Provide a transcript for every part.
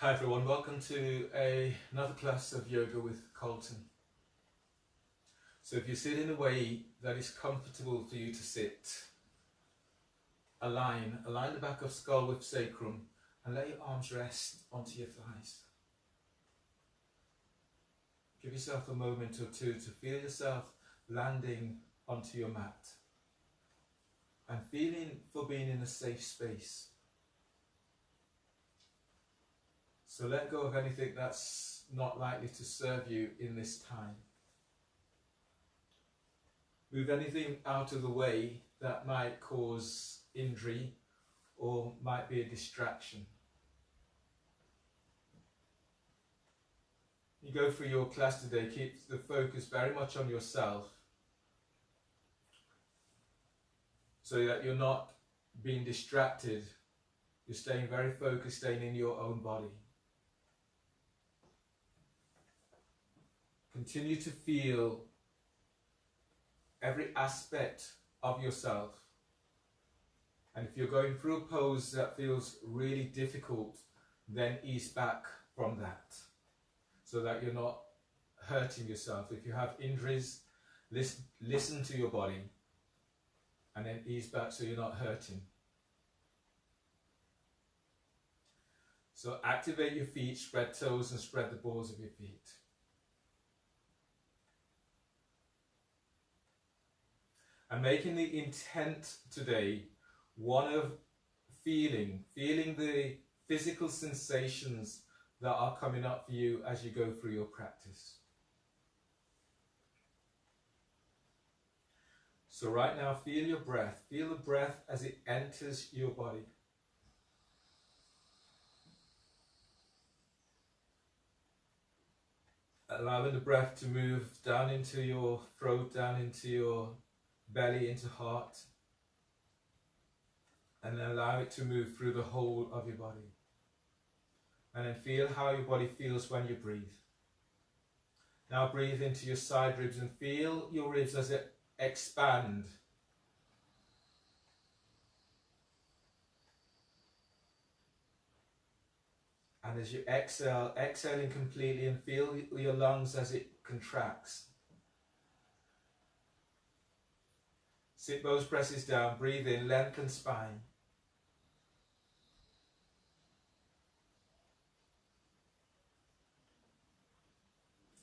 Hi everyone, welcome to another class of yoga with Carlton. So if you sit in a way that is comfortable for you to sit, align the back of skull with sacrum and let your arms rest onto your thighs. Give yourself a moment or two to feel yourself landing onto your mat and feeling for being in a safe space. So let go of anything that's not likely to serve you in this time. Move anything out of the way that might cause injury or might be a distraction. You go through your class today, keep the focus very much on yourself so that you're not being distracted. You're staying very focused, staying in your own body. Continue to feel every aspect of yourself. And if you're going through a pose that feels really difficult, then ease back from that so that you're not hurting yourself. If you have injuries, listen to your body and then ease back so you're not hurting. So activate your feet, spread toes and spread the balls of your feet. And making the intent today one of feeling the physical sensations that are coming up for you as you go through your practice. So right now, feel your breath. Feel the breath as it enters your body. Allowing the breath to move down into your throat, down into your belly, into heart, and then allow it to move through the whole of your body. And then feel how your body feels when you breathe. Now breathe into your side ribs and feel your ribs as they expand. And as you exhale, exhaling completely and feel your lungs as it contracts. Sit both presses down, breathe in, lengthen spine.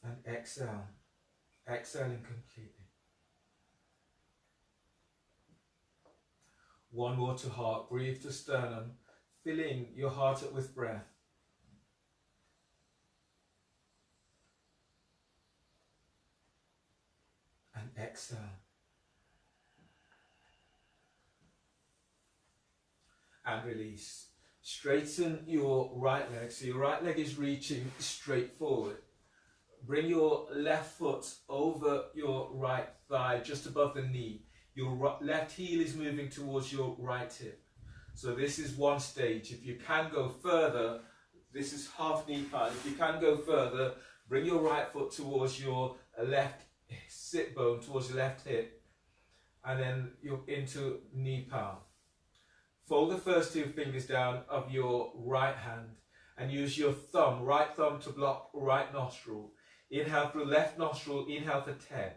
And exhale, exhaling completely. One more to heart, breathe to sternum, filling your heart up with breath. And exhale. And release. Straighten your right leg. So your right leg is reaching straight forward. Bring your left foot over your right thigh, just above the knee. Your left heel is moving towards your right hip. So this is one stage. If you can go further, this is half knee palm. If you can go further, bring your right foot towards your left sit bone, towards your left hip, and then you're into knee palm. Fold the first two fingers down of your right hand and use your thumb, right thumb, to block right nostril. Inhale through left nostril, inhale for 10.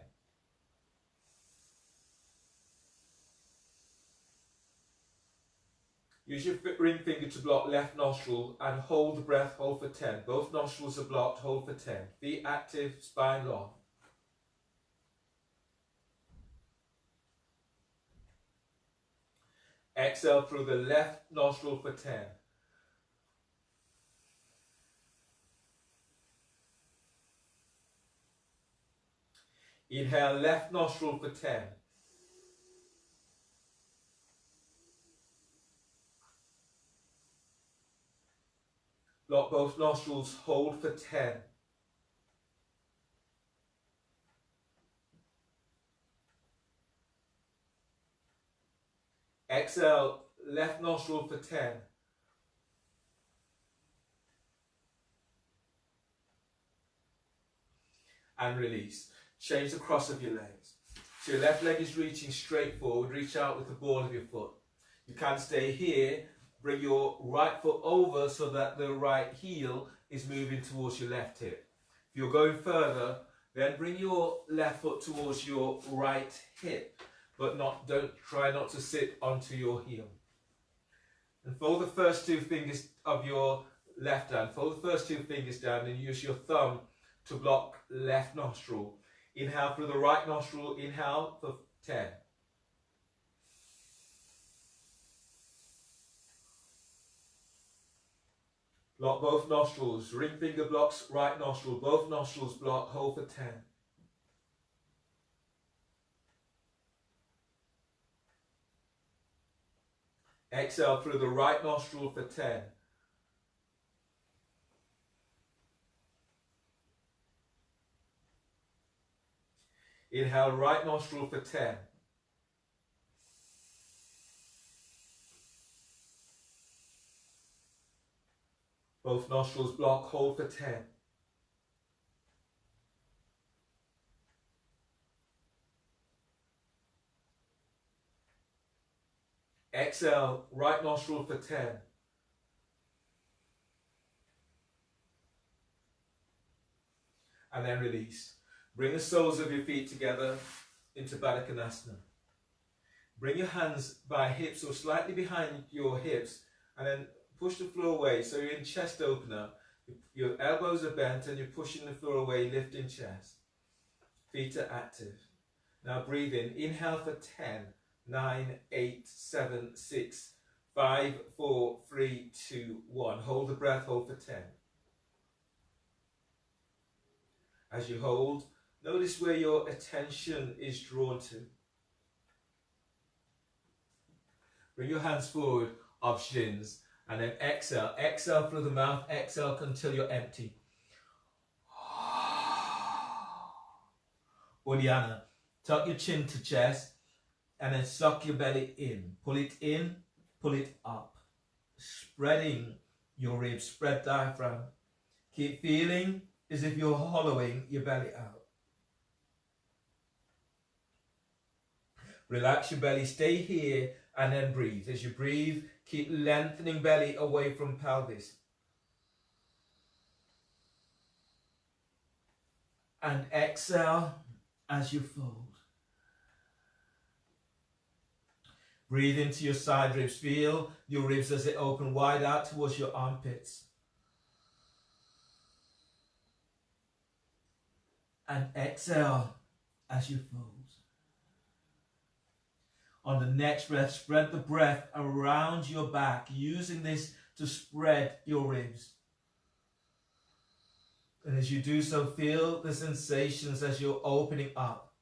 Use your ring finger to block left nostril and hold the breath, hold for 10. Both nostrils are blocked, hold for 10. Feet active, spine long. Exhale through the left nostril for 10. Inhale left nostril for 10. Block both nostrils, hold for 10. Exhale, left nostril for 10. And release. Change the cross of your legs. So your left leg is reaching straight forward. Reach out with the ball of your foot. You can stay here, bring your right foot over so that the right heel is moving towards your left hip. If you're going further, then bring your left foot towards your right hip, but don't try not to sit onto your heel. And fold the first two fingers of your left hand, fold the first two fingers down and use your thumb to block left nostril. Inhale through the right nostril, inhale for 10. Block both nostrils, ring finger blocks right nostril, both nostrils block, hold for 10. Exhale through the right nostril for 10. Inhale right nostril for 10. Both nostrils block, hold for 10. Exhale, right nostril for 10. And then release. Bring the soles of your feet together into Baddha Konasana. Bring your hands by hips or slightly behind your hips and then push the floor away so you're in chest opener. Your elbows are bent and you're pushing the floor away, lifting chest. Feet are active. Now breathe in. Inhale for 10, 9, 8, 7, 6, 5, 4, 3, 2, 1. Hold the breath, hold for 10. As you hold, notice where your attention is drawn to. Bring your hands forward of shins and then exhale. Exhale through the mouth, exhale until you're empty. Uddiyana. Tuck your chin to chest and then suck your belly in. Pull it up. Spreading your ribs, spread diaphragm. Keep feeling as if you're hollowing your belly out. Relax your belly, stay here and then breathe. As you breathe, keep lengthening belly away from pelvis. And exhale as you fold. Breathe into your side ribs. Feel your ribs as they open wide out towards your armpits. And exhale as you fold. On the next breath, spread the breath around your back, using this to spread your ribs. And as you do so, feel the sensations as you're opening up.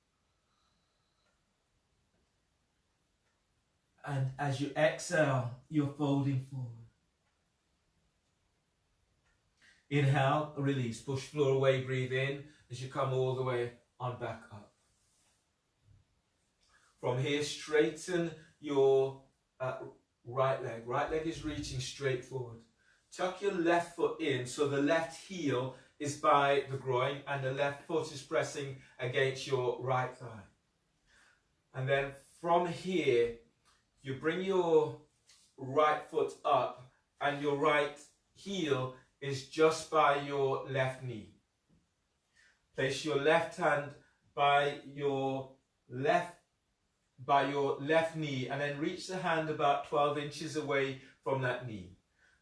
And as you exhale, you're folding forward. Inhale, release, push floor away, breathe in as you come all the way on back up. From here, straighten your right leg. Right leg is reaching straight forward. Tuck your left foot in so the left heel is by the groin and the left foot is pressing against your right thigh. And then from here, you bring your right foot up and your right heel is just by your left knee. Place your left hand by your left knee and then reach the hand about 12 inches away from that knee.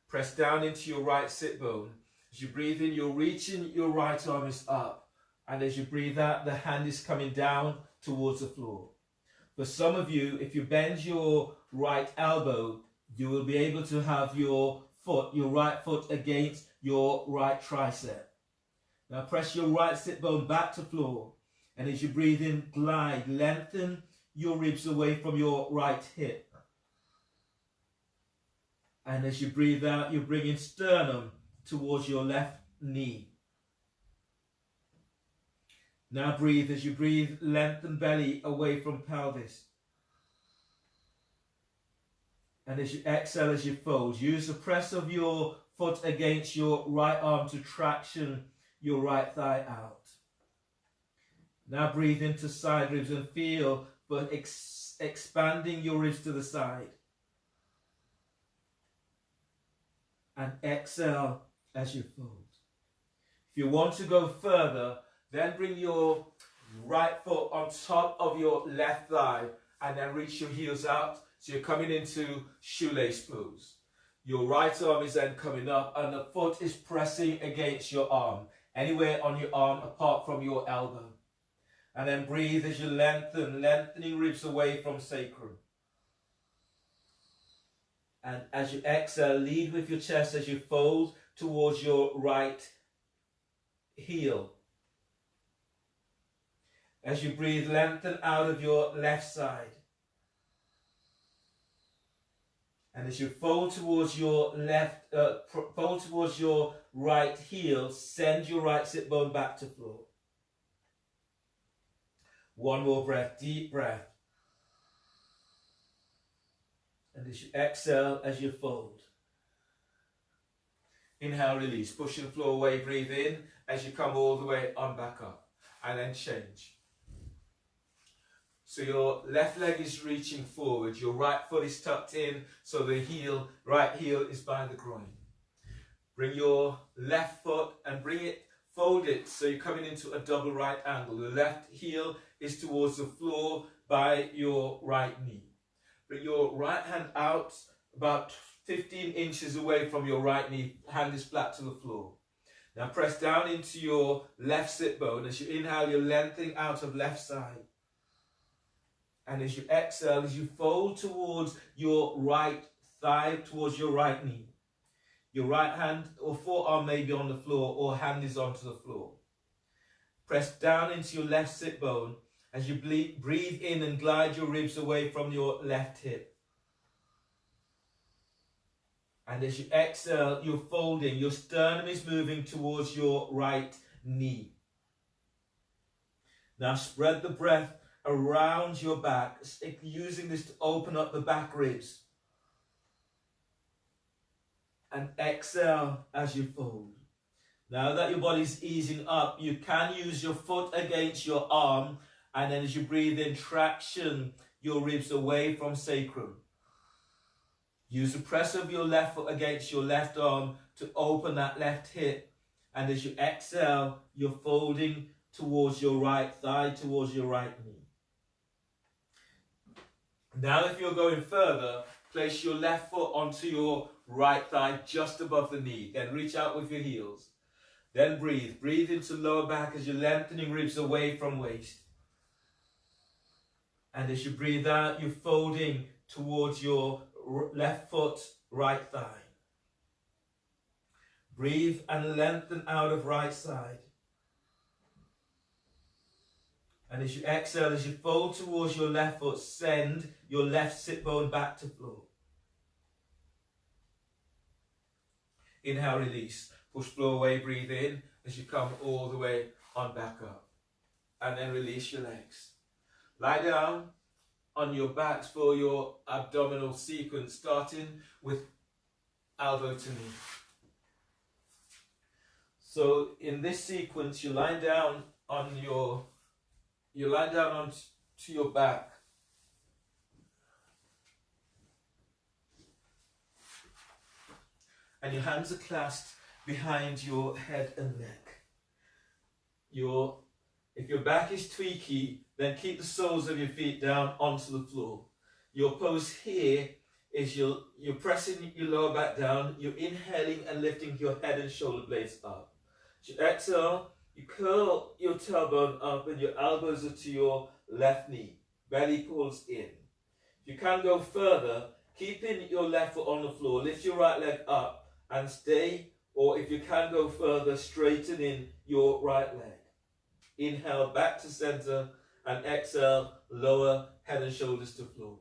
Press down into your right sit bone. As you breathe in, you're reaching your right arm is up. And as you breathe out, the hand is coming down towards the floor. For some of you, if you bend your right elbow, you will be able to have your right foot against your right tricep. Now press your right sit bone back to floor. And as you breathe in, glide, lengthen your ribs away from your right hip. And as you breathe out, you're bringing sternum towards your left knee. Now breathe. As you breathe, lengthen belly away from pelvis. And as you exhale, as you fold, use the press of your foot against your right arm to traction your right thigh out. Now breathe into side ribs and feel but expanding your ribs to the side. and exhale as you fold. If you want to go further, then bring your right foot on top of your left thigh and then reach your heels out. So you're coming into shoelace pose. Your right arm is then coming up and the foot is pressing against your arm, anywhere on your arm apart from your elbow. And then breathe as you lengthening ribs away from sacrum. And as you exhale, lead with your chest as you fold towards your right heel. As you breathe, lengthen out of your left side. And as you fold towards your right heel, send your right sit bone back to floor. One more breath, deep breath. And as you exhale, as you fold. Inhale, release. Pushing the floor away, breathe in as you come all the way on back up. And then change. So your left leg is reaching forward. Your right foot is tucked in. So the right heel is by the groin. Bring your left foot and fold it so you're coming into a double right angle. The left heel is towards the floor by your right knee. Bring your right hand out about 15 inches away from your right knee. Hand is flat to the floor. Now press down into your left sit bone. As you inhale, you're lengthening out of left side. And as you exhale, as you fold towards your right thigh, towards your right knee. Your right hand or forearm may be on the floor or hand is onto the floor. Press down into your left sit bone as you breathe in and glide your ribs away from your left hip. And as you exhale, you're folding. Your sternum is moving towards your right knee. Now spread the breath around your back, using this to open up the back ribs. And exhale as you fold. Now that your body's easing up, you can use your foot against your arm, and then as you breathe in, traction your ribs away from sacrum. Use the press of your left foot against your left arm to open that left hip, and as you exhale, you're folding towards your right thigh, towards your right knee. Now if you're going further, place your left foot onto your right thigh just above the knee. Then reach out with your heels. Then breathe. Breathe into lower back as you're lengthening ribs away from waist. And as you breathe out, you're folding towards your left foot, right thigh. Breathe and lengthen out of right side. And as you exhale, as you fold towards your left foot, send your left sit bone back to floor. Inhale, release. Push floor away, breathe in as you come all the way on back up. And then release your legs. Lie down on your backs for your abdominal sequence, starting with elbow to knee. So in this sequence, you lie down onto your back. And your hands are clasped behind your head and neck. If your back is tweaky, then keep the soles of your feet down onto the floor. Your pose here is you're pressing your lower back down, you're inhaling and lifting your head and shoulder blades up. As you exhale, you curl your tailbone up and your elbows are to your left knee. Belly pulls in. If you can go further, keeping your left foot on the floor, lift your right leg up and stay, or if you can go further, straighten in your right leg. Inhale back to center and exhale, lower head and shoulders to floor.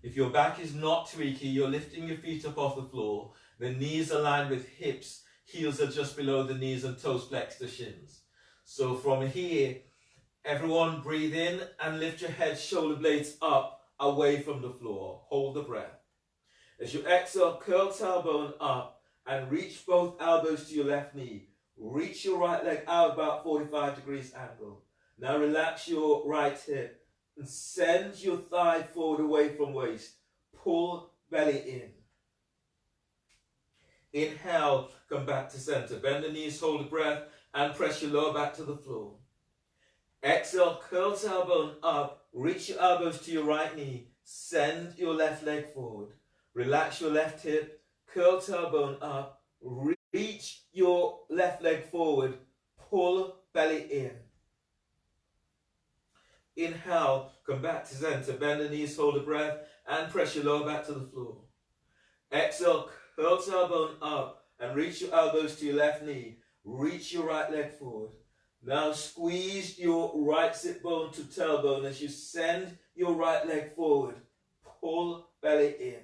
If your back is not tweaky, you're lifting your feet up off the floor. The knees align with hips, heels are just below the knees and toes flex to shins. So from here, everyone breathe in and lift your head, shoulder blades up, away from the floor. Hold the breath. As you exhale, curl tailbone up and reach both elbows to your left knee. Reach your right leg out about 45 degrees angle. Now relax your right hip and send your thigh forward away from waist. Pull belly in. Inhale, come back to center. Bend the knees, hold the breath, and press your lower back to the floor. Exhale, curl tailbone up, reach your elbows to your right knee, send your left leg forward. Relax your left hip, curl tailbone up, reach your left leg forward, pull belly in. Inhale, come back to center, bend the knees, hold the breath, and press your lower back to the floor. Exhale, curl tailbone up, and reach your elbows to your left knee, reach your right leg forward. Now squeeze your right sit bone to tailbone as you send your right leg forward. Pull belly in.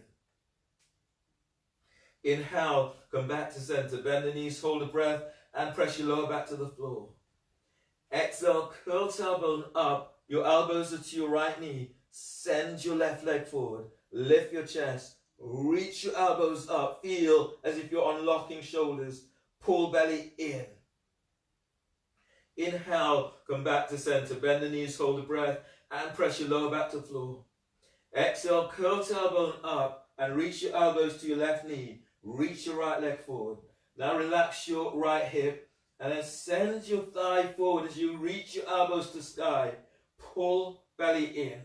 Inhale, come back to center. Bend the knees, hold the breath, and press your lower back to the floor. Exhale, curl tailbone up. Your elbows are to your right knee. Send your left leg forward. Lift your chest. Reach your elbows up. Feel as if you're unlocking shoulders. Pull belly in. Inhale, come back to center. Bend the knees, hold the breath, and press your lower back to the floor. Exhale, curl tailbone up and reach your elbows to your left knee. Reach your right leg forward. Now relax your right hip and then send your thigh forward as you reach your elbows to sky. Pull belly in.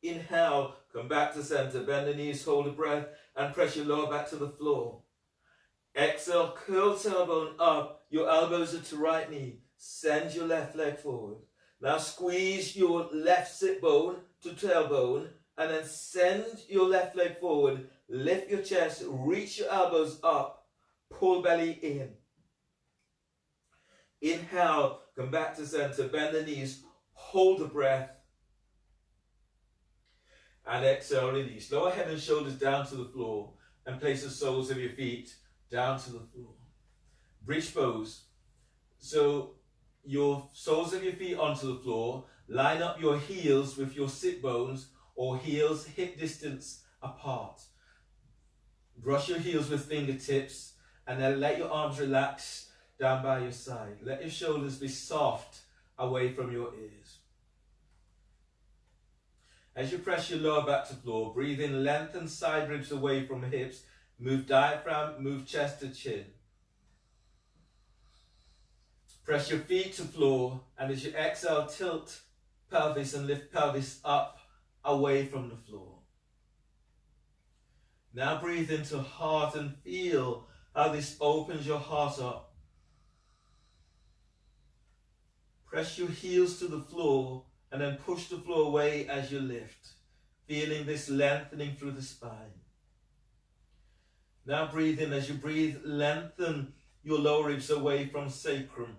Inhale, come back to center. Bend the knees, hold the breath, and press your lower back to the floor. Exhale, curl tailbone up. Your elbows are to right knee. Send your left leg forward. Now squeeze your left sit bone to tailbone and then send your left leg forward. Lift your chest, reach your elbows up. Pull belly in. Inhale, come back to center. Bend the knees, hold the breath. And exhale, release. Lower head and shoulders down to the floor and place the soles of your feet down to the floor. Bridge pose. So your soles of your feet onto the floor. Line up your heels with your sit bones or heels hip distance apart. Brush your heels with fingertips and then let your arms relax down by your side. Let your shoulders be soft away from your ears. As you press your lower back to floor, breathe in, lengthen side ribs away from hips. Move diaphragm, move chest to chin. Press your feet to floor, and as you exhale, tilt pelvis and lift pelvis up away from the floor. Now breathe into heart and feel how this opens your heart up. Press your heels to the floor and then push the floor away as you lift, feeling this lengthening through the spine. Now breathe in. As you breathe, lengthen your lower ribs away from sacrum.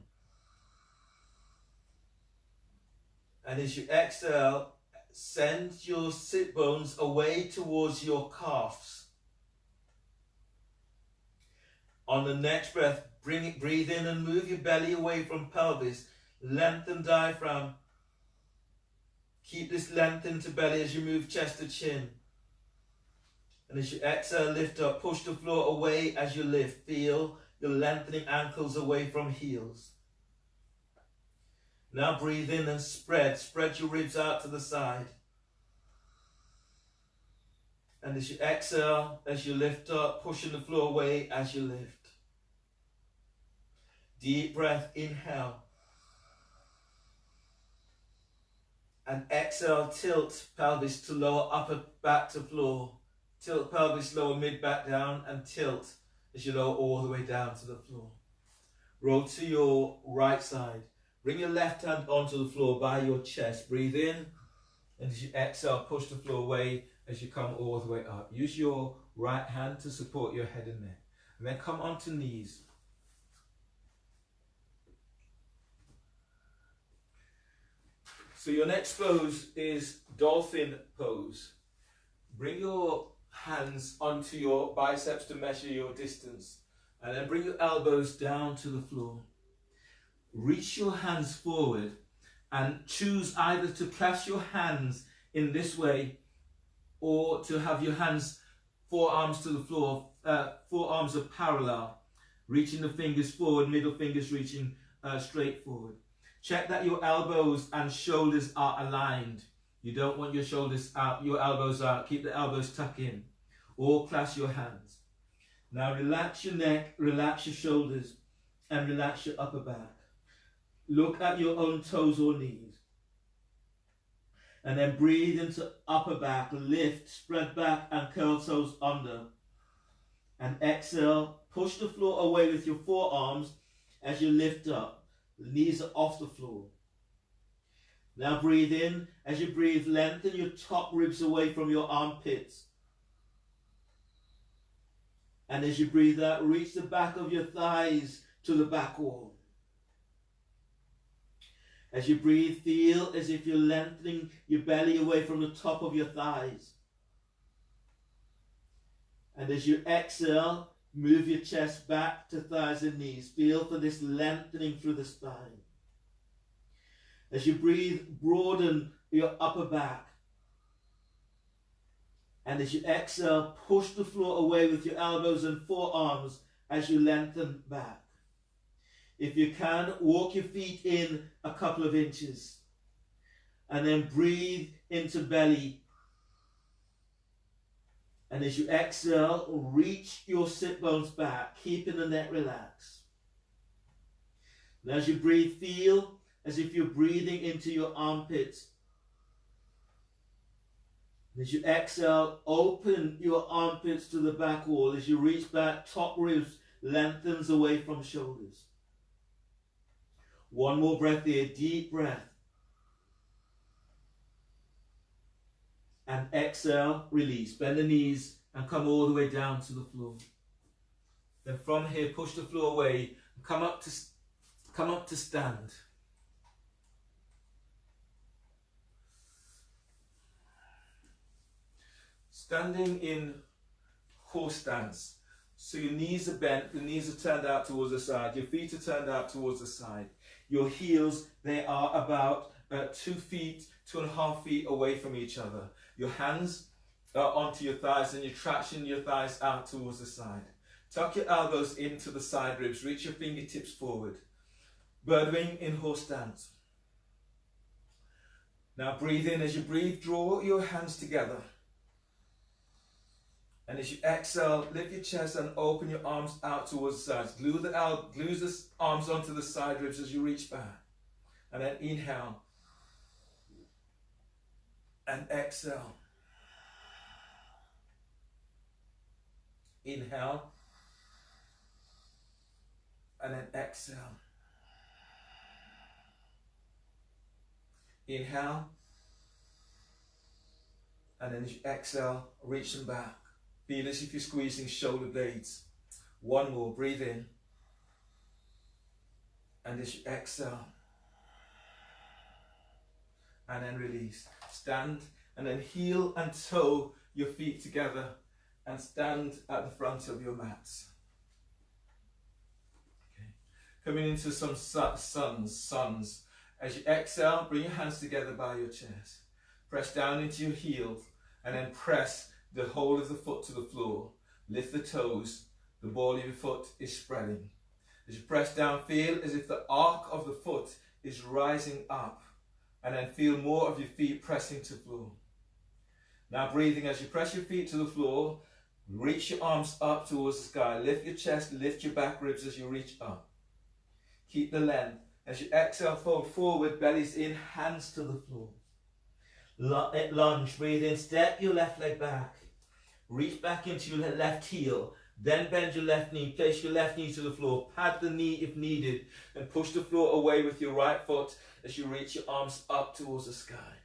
And as you exhale, send your sit bones away towards your calves. On the next breath, breathe in and move your belly away from pelvis. Lengthen diaphragm. Keep this length into belly as you move chest to chin. And as you exhale, lift up, push the floor away as you lift. Feel your lengthening ankles away from heels. Now breathe in and spread. Spread your ribs out to the side. And as you exhale, as you lift up, pushing the floor away as you lift. Deep breath, inhale. And exhale, tilt pelvis to lower upper back to floor. Tilt pelvis, lower mid back down, and tilt as you lower all the way down to the floor. Roll to your right side. Bring your left hand onto the floor by your chest. Breathe in, and as you exhale, push the floor away as you come all the way up. Use your right hand to support your head and neck. And then come onto knees. So your next pose is dolphin pose. Bring your hands onto your biceps to measure your distance. And then bring your elbows down to the floor. Reach your hands forward and choose either to clasp your hands in this way or to have your hands, forearms to the floor, forearms are parallel. Reaching the fingers forward, middle fingers reaching straight forward. Check that your elbows and shoulders are aligned. You don't want your shoulders out, your elbows out. Keep the elbows tucked in. Or clasp your hands. Now relax your neck, relax your shoulders, and relax your upper back. Look at your own toes or knees. And then breathe into upper back, lift, spread back and curl toes under. And exhale, push the floor away with your forearms as you lift up. The knees are off the floor. Now breathe in. As you breathe, lengthen your top ribs away from your armpits. And as you breathe out, reach the back of your thighs to the back wall. As you breathe, feel as if you're lengthening your belly away from the top of your thighs. And as you exhale, move your chest back to thighs and knees. Feel for this lengthening through the spine. As you breathe, broaden your upper back. And as you exhale, push the floor away with your elbows and forearms as you lengthen back. If you can, walk your feet in a couple of inches. And then breathe into belly. And as you exhale, reach your sit bones back, keeping the neck relaxed. And as you breathe, feel as if you're breathing into your armpits. And as you exhale, open your armpits to the back wall. As you reach back, top ribs lengthens away from shoulders. One more breath here, deep breath. And exhale, release. Bend the knees and come all the way down to the floor. Then from here, push the floor away. Come up to stand. Standing in horse stance. So your knees are bent, the knees are turned out towards the side, your feet are turned out towards the side. Your heels, they are about 2 feet, 2.5 feet away from each other. Your hands are onto your thighs and you're traction your thighs out towards the side. Tuck your elbows into the side ribs, reach your fingertips forward. Birdwing in horse stance. Now breathe in. As you breathe, draw your hands together. And as you exhale, lift your chest and open your arms out towards the sides. Glue the arms onto the side ribs as you reach back. And then inhale. And exhale. Inhale. And then exhale. Inhale. And then as you exhale, reach them back. Feel as if you're squeezing shoulder blades. One more, breathe in. And as you exhale. And then release. Stand and then heel and toe your feet together and stand at the front of your mats. Okay. Coming into some suns. As you exhale, bring your hands together by your chest. Press down into your heels and then press the whole of the foot to the floor. Lift the toes. The ball of your foot is spreading. As you press down, feel as if the arc of the foot is rising up. And then feel more of your feet pressing to the floor. Now breathing as you press your feet to the floor, reach your arms up towards the sky. Lift your chest, lift your back ribs as you reach up. Keep the length. As you exhale, fold forward, bellies in, hands to the floor. Lunge, breathe in, step your left leg back. Reach back into your left heel. Then bend your left knee, place your left knee to the floor, pad the knee if needed, and push the floor away with your right foot as you reach your arms up towards the sky.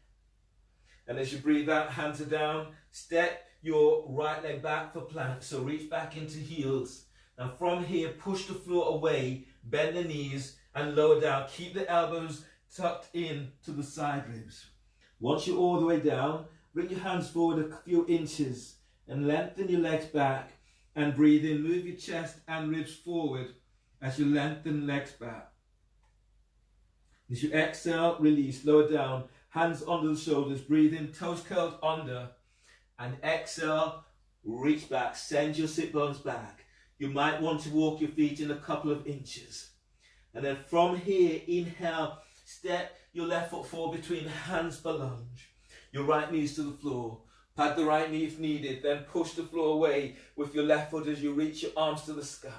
And as you breathe out, hands are down, step your right leg back for plank, so reach back into heels. Now from here, push the floor away, bend the knees and lower down. Keep the elbows tucked in to the side ribs. Once you're all the way down, bring your hands forward a few inches and lengthen your legs back. And breathe in, move your chest and ribs forward as you lengthen legs back. As you exhale, release, lower down, hands under the shoulders, breathe in, toes curled under, and exhale, reach back, send your sit bones back. You might want to walk your feet in a couple of inches. And then from here, inhale, step your left foot forward between hands for lunge. Your right knees to the floor. Pad the right knee if needed, then push the floor away with your left foot as you reach your arms to the sky.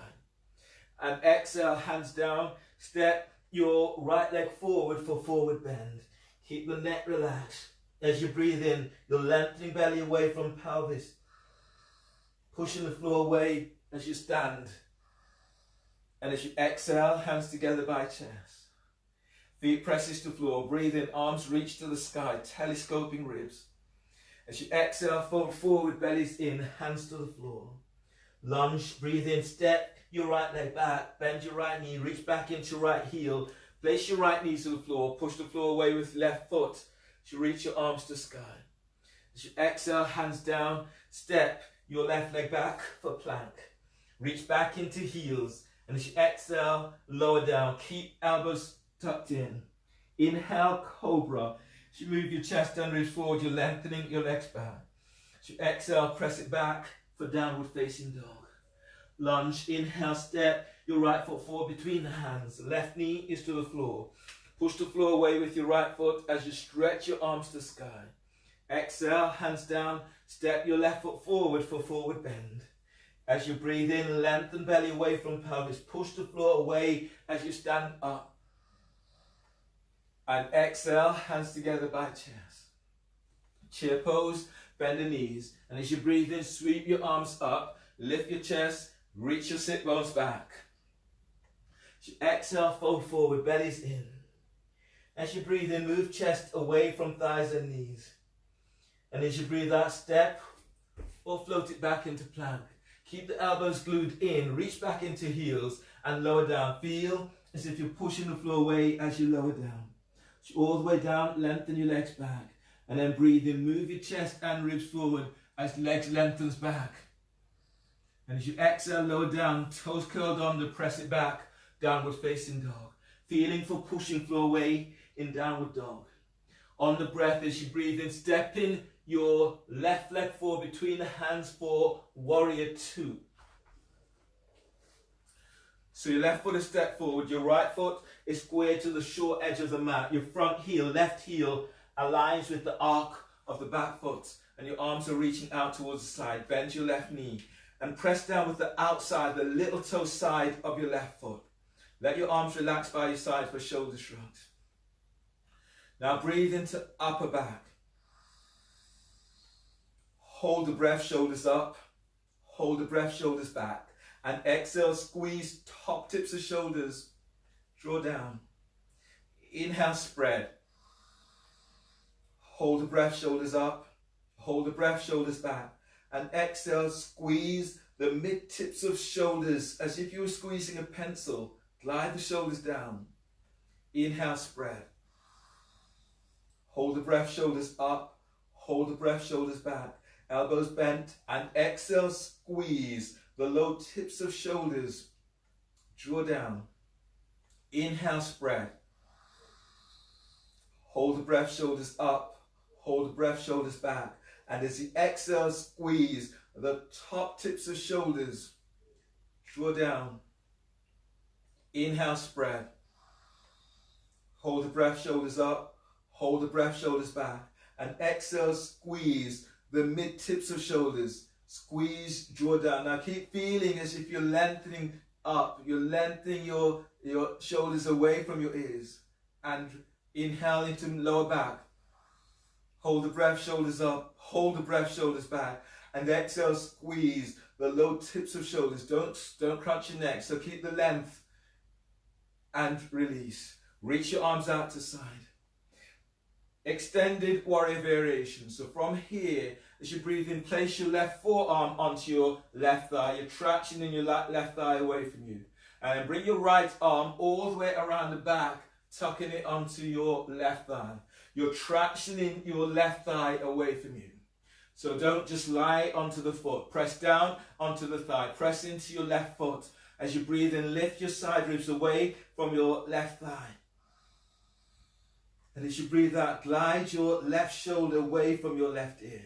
And exhale, hands down, step your right leg forward for forward bend. Keep the neck relaxed. As you breathe in, you're lengthening belly away from pelvis. Pushing the floor away as you stand. And as you exhale, hands together by chest. Feet presses to floor, breathe in, arms reach to the sky, telescoping ribs. As you exhale, fold forward, bellies in, hands to the floor. Lunge, breathe in, step your right leg back, bend your right knee, reach back into your right heel, place your right knee to the floor, push the floor away with left foot as you reach your arms to sky. As you exhale, hands down, step your left leg back for plank. Reach back into heels, and as you exhale, lower down, keep elbows tucked in. Inhale, cobra. As you move your chest and ribs forward, you're lengthening your legs back. As you exhale, press it back for downward facing dog. Lunge, inhale, step your right foot forward between the hands. Left knee is to the floor. Push the floor away with your right foot as you stretch your arms to the sky. Exhale, hands down, step your left foot forward for forward bend. As you breathe in, lengthen belly away from pelvis. Push the floor away as you stand up. And exhale, hands together by chest. Chair pose, bend the knees. And as you breathe in, sweep your arms up, lift your chest, reach your sit bones back. As you exhale, fold forward, bellies in. As you breathe in, move chest away from thighs and knees. And as you breathe out, step or float it back into plank. Keep the elbows glued in, reach back into heels and lower down. Feel as if you're pushing the floor away as you lower down. So all the way down, lengthen your legs back. And then breathe in, move your chest and ribs forward as legs lengthens back. And as you exhale, lower down, toes curled under, press it back, downward facing dog. Feeling for pushing floor away in downward dog. On the breath, as you breathe in, step in your left leg forward between the hands for warrior two. So your left foot is stepped forward, your right foot is square to the short edge of the mat. Your front heel, left heel, aligns with the arc of the back foot. And your arms are reaching out towards the side. Bend your left knee. And press down with the outside, the little toe side of your left foot. Let your arms relax by your side for shoulder shrugs. Now breathe into upper back. Hold the breath, shoulders up. Hold the breath, shoulders back. And exhale, squeeze top tips of shoulders. Draw down. Inhale, spread. Hold the breath, shoulders up. Hold the breath, shoulders back. And exhale, squeeze the mid tips of shoulders as if you were squeezing a pencil. Glide the shoulders down. Inhale, spread. Hold the breath, shoulders up. Hold the breath, shoulders back. Elbows bent. And exhale, squeeze the low tips of shoulders. Draw down. Inhale, spread. Hold the breath, shoulders up. Hold the breath, shoulders back. And as you exhale, squeeze the top tips of shoulders. Draw down. Inhale, spread. Hold the breath, shoulders up. Hold the breath, shoulders back. And exhale, squeeze the mid tips of shoulders. Squeeze, draw down. Now keep feeling as if you're lengthening up. You're lengthening your shoulders away from your ears. And inhale into lower back. Hold the breath, shoulders up. Hold the breath, shoulders back. And exhale, squeeze the low tips of shoulders. Don't crunch your neck. So keep the length and release. Reach your arms out to side. Extended warrior variation. So from here, as you breathe in, place your left forearm onto your left thigh. You're tractioning your left thigh away from you. And bring your right arm all the way around the back, tucking it onto your left thigh. You're tractioning your left thigh away from you. So don't just lie onto the foot. Press down onto the thigh. Press into your left foot. As you breathe in, lift your side ribs away from your left thigh. And as you breathe out, glide your left shoulder away from your left ear.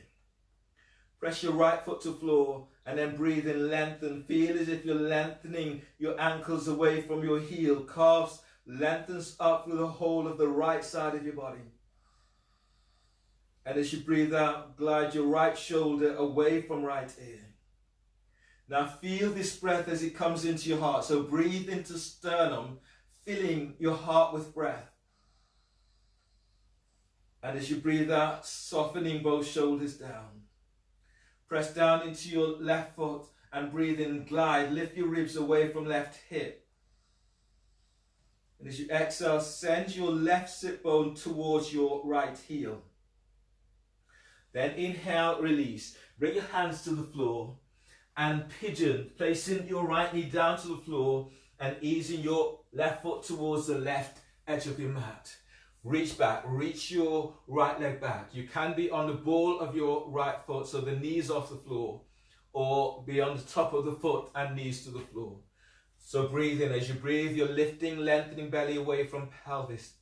Press your right foot to floor and then breathe in, lengthen. Feel as if you're lengthening your ankles away from your heel. Calves lengthens up through the whole of the right side of your body. And as you breathe out, glide your right shoulder away from right ear. Now feel this breath as it comes into your heart. So breathe into sternum, filling your heart with breath. And as you breathe out, softening both shoulders down. Press down into your left foot and breathe in, glide, lift your ribs away from left hip. And as you exhale, send your left sit bone towards your right heel. Then inhale, release. Bring your hands to the floor and pigeon, placing your right knee down to the floor and easing your left foot towards the left edge of your mat. Reach back, reach your right leg back. You can be on the ball of your right foot, so the knees off the floor, or be on the top of the foot and knees to the floor. So breathe in. As you breathe, you're lifting, lengthening belly away from pelvis.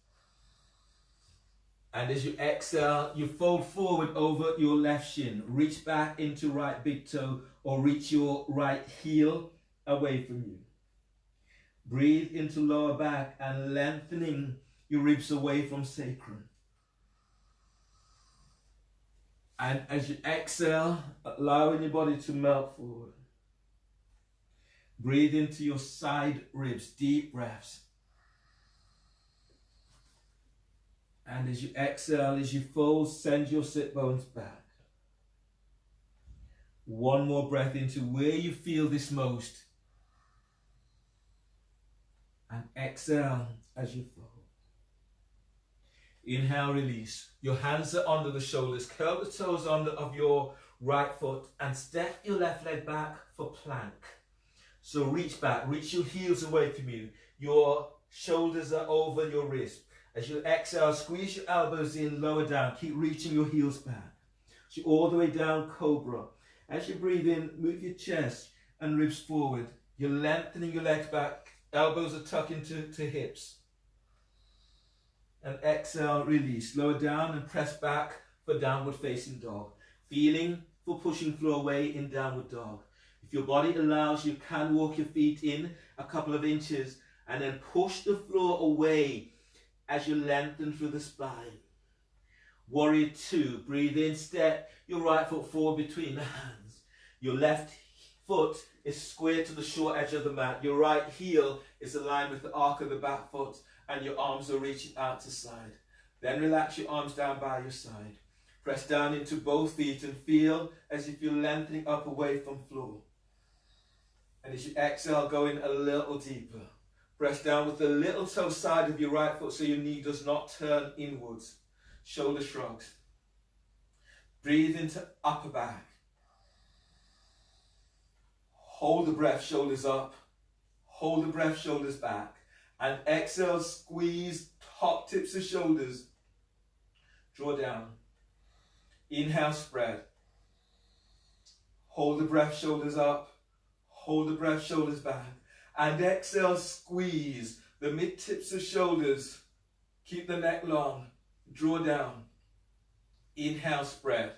And as you exhale, you fold forward over your left shin. Reach back into right big toe or reach your right heel away from you. Breathe into lower back and lengthening your ribs away from sacrum. And as you exhale, allowing your body to melt forward. Breathe into your side ribs, deep breaths. And as you exhale, as you fold, send your sit bones back. One more breath into where you feel this most. And exhale as you fold. Inhale, release. Your hands are under the shoulders. Curl the toes under of your right foot and step your left leg back for plank. So reach back, reach your heels away from you. Your shoulders are over your wrist. As you exhale, squeeze your elbows in, lower down. Keep reaching your heels back. So all the way down, cobra. As you breathe in, move your chest and ribs forward. You're lengthening your legs back. Elbows are tucked into hips. And exhale, release. Lower down and press back for downward facing dog. Feeling for pushing floor away in downward dog. If your body allows, you can walk your feet in a couple of inches and then push the floor away as you lengthen through the spine. Warrior 2, breathe in, step your right foot forward between the hands. Your left foot is square to the short edge of the mat. Your right heel is aligned with the arc of the back foot and your arms are reaching out to side. Then relax your arms down by your side. Press down into both feet and feel as if you're lengthening up away from floor. And as you exhale, go in a little deeper. Press down with the little toe side of your right foot so your knee does not turn inwards. Shoulder shrugs. Breathe into upper back. Hold the breath, shoulders up. Hold the breath, shoulders back. And exhale, squeeze top tips of shoulders. Draw down. Inhale, spread. Hold the breath, shoulders up. Hold the breath, shoulders back. And exhale, squeeze the mid tips of shoulders. Keep the neck long. Draw down. Inhale, spread.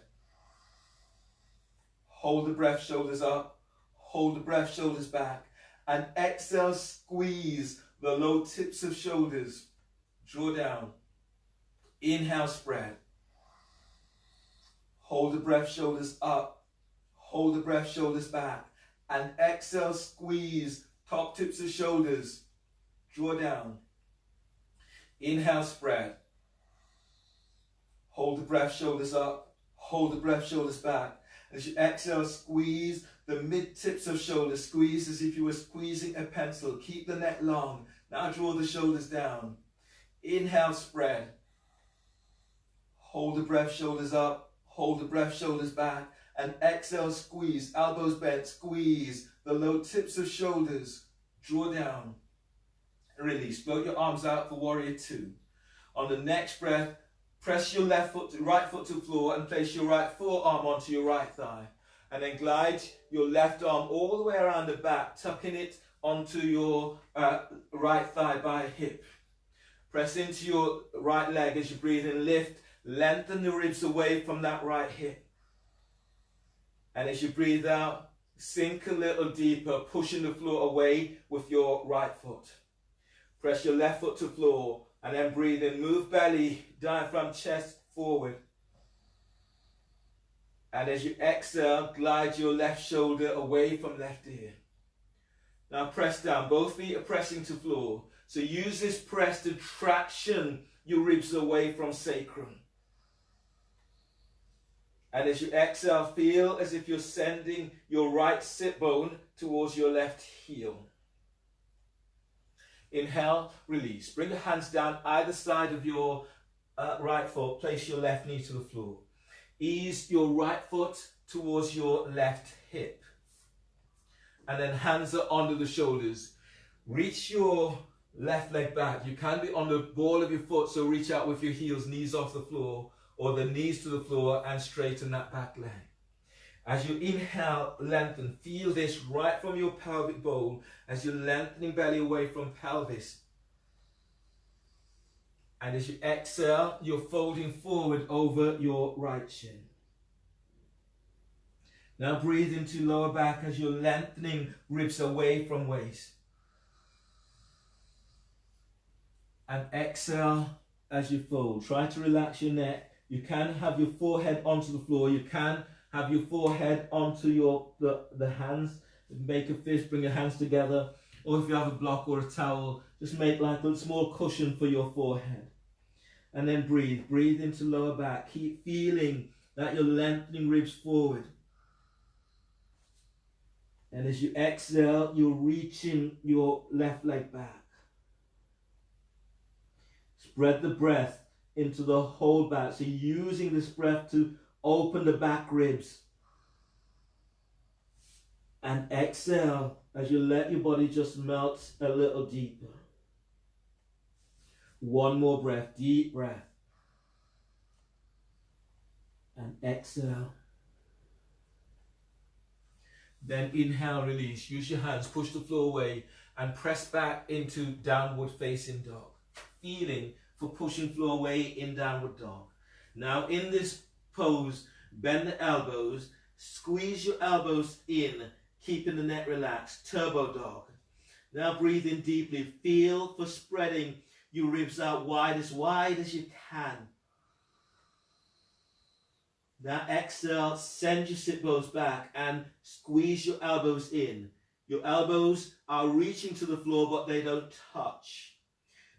Hold the breath, shoulders up. Hold the breath, shoulders back. And exhale, squeeze the low tips of shoulders. Draw down. Inhale, spread. Hold the breath, shoulders up. Hold the breath, shoulders back. And exhale, squeeze top tips of shoulders. Draw down. Inhale, spread. Hold the breath, shoulders up. Hold the breath, shoulders back. As you exhale, squeeze the mid tips of shoulders. Squeeze as if you were squeezing a pencil. Keep the neck long. Now draw the shoulders down. Inhale, spread. Hold the breath, shoulders up. Hold the breath, shoulders back. And exhale, squeeze. Elbows bent. Squeeze the low tips of shoulders. Draw down. Release. Float your arms out for warrior 2. On the next breath, press your right foot to the floor and place your right forearm onto your right thigh. And then glide your left arm all the way around the back, tucking it onto your right thigh by hip. Press into your right leg as you breathe in, lift, lengthen the ribs away from that right hip. And as you breathe out, sink a little deeper, pushing the floor away with your right foot. Press your left foot to the floor and then breathe in, move belly, diaphragm, chest forward. And as you exhale, glide your left shoulder away from left ear. Now press down. Both feet are pressing to floor. So use this press to traction your ribs away from sacrum. And as you exhale, feel as if you're sending your right sit bone towards your left heel. Inhale, release. Bring your hands down either side of your right foot. Place your left knee to the floor. Ease your right foot towards your left hip. And then hands are under the shoulders. Reach your left leg back. You can be on the ball of your foot, so reach out with your heels, knees off the floor, or the knees to the floor, and straighten that back leg. As you inhale, lengthen. Feel this right from your pelvic bowl as you're lengthening belly away from pelvis. And as you exhale, you're folding forward over your right shin. Now breathe into lower back as you're lengthening ribs away from waist. And exhale as you fold. Try to relax your neck. You can have your forehead onto the floor. You can have your forehead onto the hands. Make a fist, bring your hands together. Or if you have a block or a towel, just make like a small cushion for your forehead. And then breathe. Breathe into lower back. Keep feeling that you're lengthening ribs forward. And as you exhale, you're reaching your left leg back. Spread the breath into the whole back. So using this breath to open the back ribs. And exhale as you let your body just melt a little deeper. One more breath, deep breath. And exhale. Then inhale, release. Use your hands, push the floor away, and press back into downward facing dog. Feeling for pushing floor away in downward dog. Now in this pose, bend the elbows, squeeze your elbows in, keeping the neck relaxed. Turbo dog. Now breathe in deeply. Feel for spreading your ribs out wide as you can. Now exhale, send your sit bones back and squeeze your elbows in. Your elbows are reaching to the floor, but they don't touch.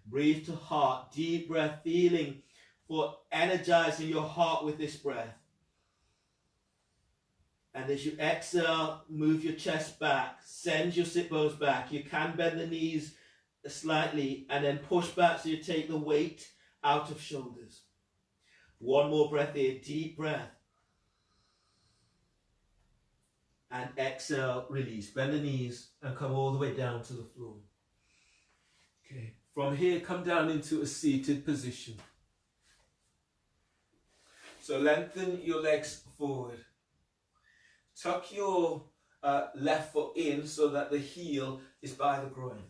Breathe to heart, deep breath, feeling for energizing your heart with this breath. And as you exhale, move your chest back, send your sit bones back. You can bend the knees slightly and then push back so you take the weight out of shoulders. One more breath here, deep breath. And exhale, release. Bend the knees and come all the way down to the floor. Okay. From here, come down into a seated position. So lengthen your legs forward. Tuck your left foot in so that the heel is by the groin.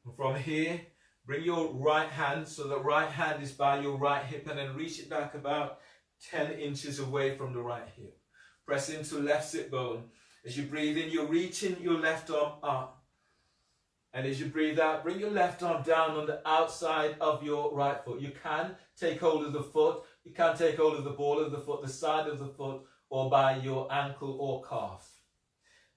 And from here, bring your right hand so the right hand is by your right hip, and then reach it back about 10 inches away from the right hip. Press into left sit bone. As you breathe in, you're reaching your left arm up. And as you breathe out, bring your left arm down on the outside of your right foot. You can take hold of the foot. You can take hold of the ball of the foot, the side of the foot, or by your ankle or calf.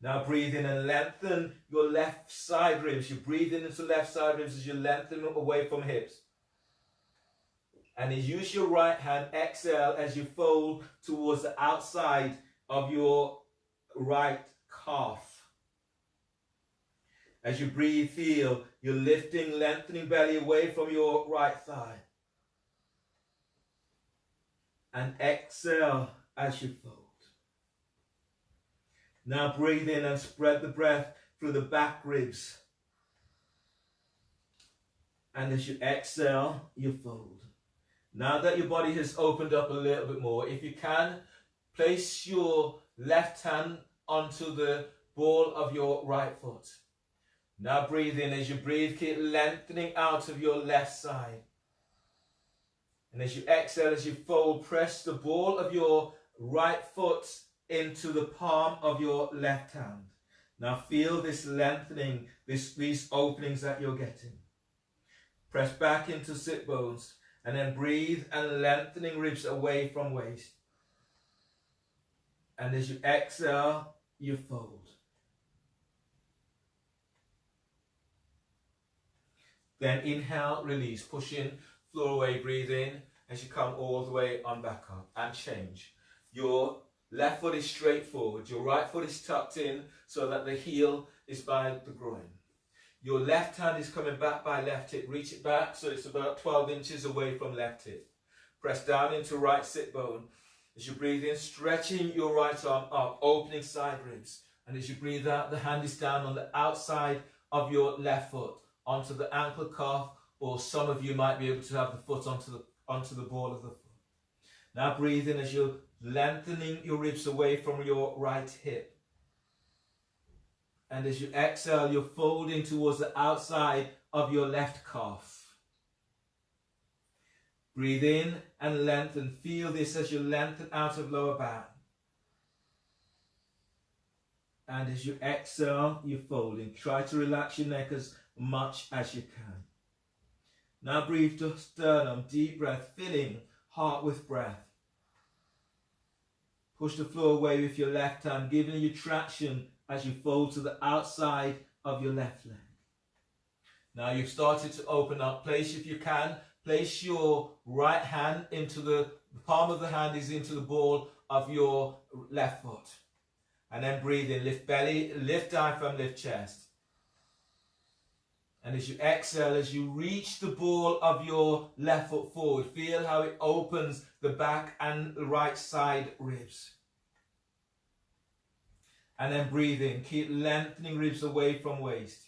Now breathe in and lengthen your left side ribs. You breathe in into left side ribs as you lengthen them away from hips. And then use your right hand, exhale as you fold towards the outside of your right calf. As you breathe, feel you're lifting, lengthening belly away from your right thigh. And exhale as you fold. Now breathe in and spread the breath through the back ribs. And as you exhale, you fold. Now that your body has opened up a little bit more, if you can, place your left hand onto the ball of your right foot. Now breathe in. As you breathe, keep lengthening out of your left side. And as you exhale, as you fold, press the ball of your right foot into the palm of your left hand. Now feel this lengthening, these openings that you're getting. Press back into sit bones And then breathe and lengthening ribs away from waist. And as you exhale, you fold. Then inhale, release, pushing floor away, breathe in as you come all the way on back up and change. Your left foot is straight forward, your right foot is tucked in so that the heel is by the groin. Your left hand is coming back by left hip, reach it back so it's about 12 inches away from left hip. Press down into right sit bone. As you breathe in, stretching your right arm up, opening side ribs. And as you breathe out, the hand is down on the outside of your left foot, onto the ankle cuff, or some of you might be able to have the foot onto the ball of the foot. Now breathe in as you're lengthening your ribs away from your right hip. And as you exhale, you're folding towards the outside of your left calf. Breathe in and lengthen. Feel this as you lengthen out of lower back. And as you exhale, you're folding. Try to relax your neck as much as you can. Now breathe to sternum, deep breath, filling heart with breath. Push the floor away with your left hand, giving you traction as you fold to the outside of your left leg. Now you've started to open up. Place, if you can, place your right hand into the palm of the hand is into the ball of your left foot. And then breathe in, lift belly, lift diaphragm, lift chest. And as you exhale, as you reach the ball of your left foot forward, feel how it opens the back and the right side ribs. And then breathe in, keep lengthening ribs away from waist.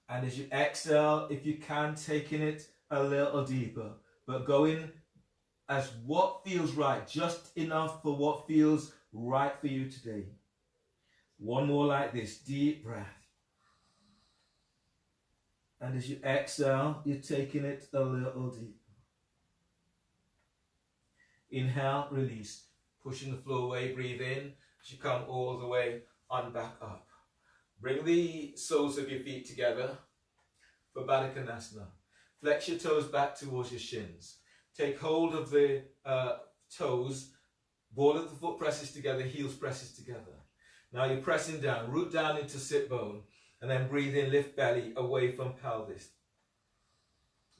And as you exhale, if you can, taking it a little deeper, but going as what feels right, just enough for what feels right for you today. One more like this, deep breath. And as you exhale, you're taking it a little deeper. Inhale, release. Pushing the floor away, breathe in as you come all the way on back up. Bring the soles of your feet together for Baddha Konasana. Flex your toes back towards your shins. Take hold of the toes, ball of the foot presses together, heels presses together. Now you're pressing down, root down into sit bone, and then breathe in, lift belly away from pelvis.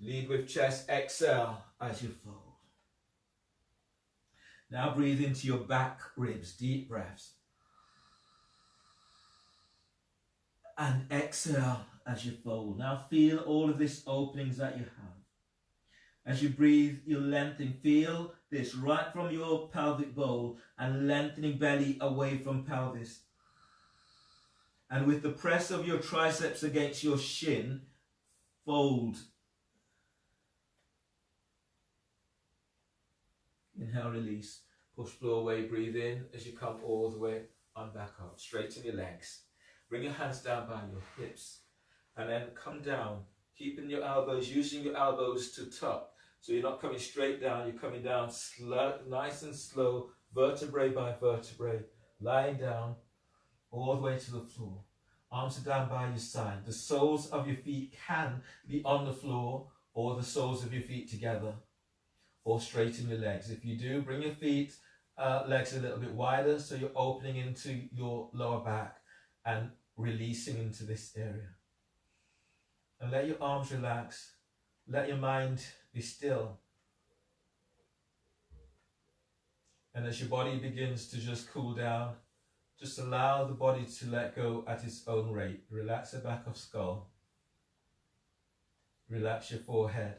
Lead with chest, exhale as you fold. Now breathe into your back ribs, deep breaths. And exhale as you fold. Now feel all of these openings that you have. As you breathe, you lengthen. Feel this right from your pelvic bowl and lengthening belly away from pelvis. And with the press of your triceps against your shin, fold. Inhale, release. Push floor away, breathe in as you come all the way on back up. Straighten your legs. Bring your hands down by your hips. And then come down, keeping your elbows, using your elbows to tuck. So you're not coming straight down, you're coming down slow, nice and slow, vertebrae by vertebrae, lying down all the way to the floor. Arms are down by your side. The soles of your feet can be on the floor or the soles of your feet together, or straighten your legs. If you do, bring your feet, legs a little bit wider so you're opening into your lower back and releasing into this area. And let your arms relax. Let your mind be still. And as your body begins to just cool down, just allow the body to let go at its own rate. Relax the back of skull. Relax your forehead.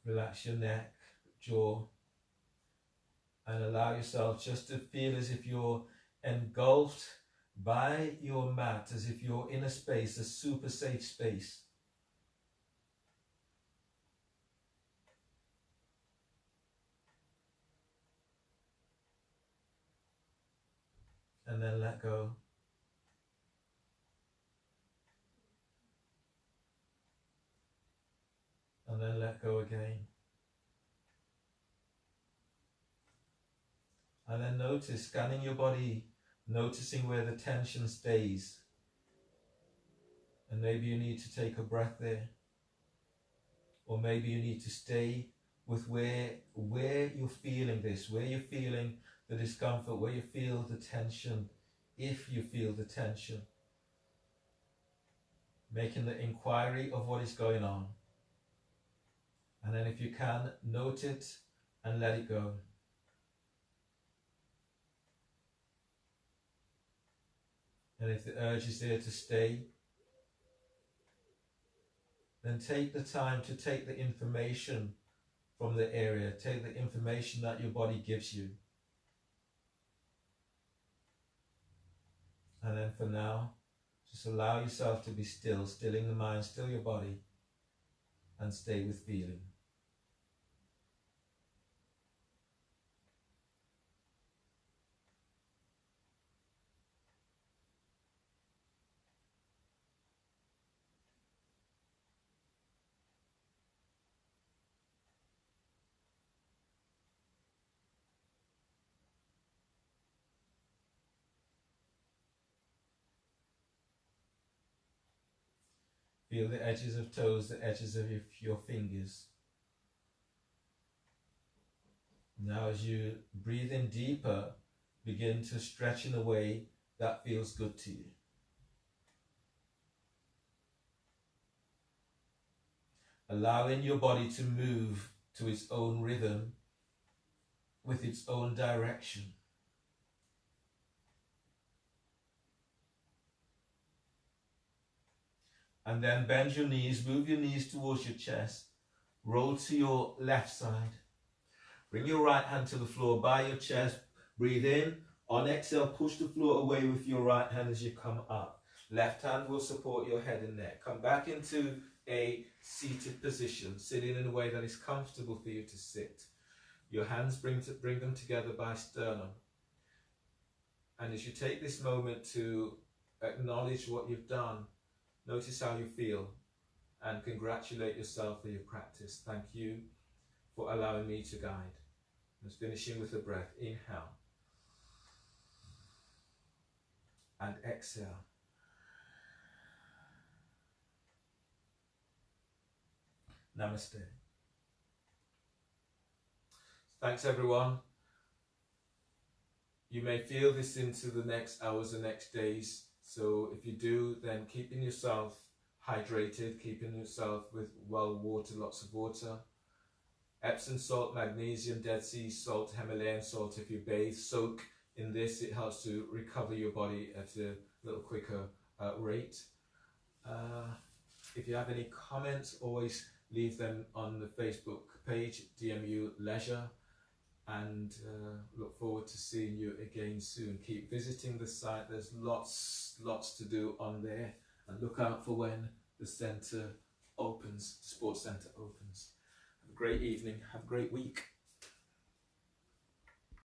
Relax your neck, jaw. And allow yourself just to feel as if you're engulfed by your mat, as if you're in a space, a super safe space. And then let go. And then let go again. And then notice, scanning your body, noticing where the tension stays. And maybe you need to take a breath there. Or maybe you need to stay with where you're feeling this, where you're feeling the discomfort, where you feel the tension, if you feel the tension. Making the inquiry of what is going on. And then if you can, note it and let it go. And if the urge is there to stay, then take the time to take the information from the area, take the information that your body gives you. And then for now, just allow yourself to be still, stilling the mind, still your body, and stay with feeling. Feel the edges of toes, the edges of your fingers. Now as you breathe in deeper, begin to stretch in a way that feels good to you. Allowing your body to move to its own rhythm, with its own direction. And then bend your knees, move your knees towards your chest, roll to your left side. Bring your right hand to the floor by your chest, breathe in. On exhale, push the floor away with your right hand as you come up. Left hand will support your head and neck. Come back into a seated position, sitting in a way that is comfortable for you to sit. Your hands bring them together by sternum. And as you take this moment to acknowledge what you've done, notice how you feel and congratulate yourself for your practice. Thank you for allowing me to guide. Just finishing with a breath. Inhale and exhale. Namaste. Thanks everyone. You may feel this into the next hours and next days. So if you do, then keeping yourself hydrated, keeping yourself with lots of water. Epsom salt, magnesium, Dead Sea salt, Himalayan salt. If you bathe, soak in this. It helps to recover your body at a little quicker rate. If you have any comments, always leave them on the Facebook page, DMU Leisure. And look forward to seeing you again soon. Keep visiting the site. There's lots to do on there. And look out for when the centre opens, the sports centre opens. Have a great evening. Have a great week.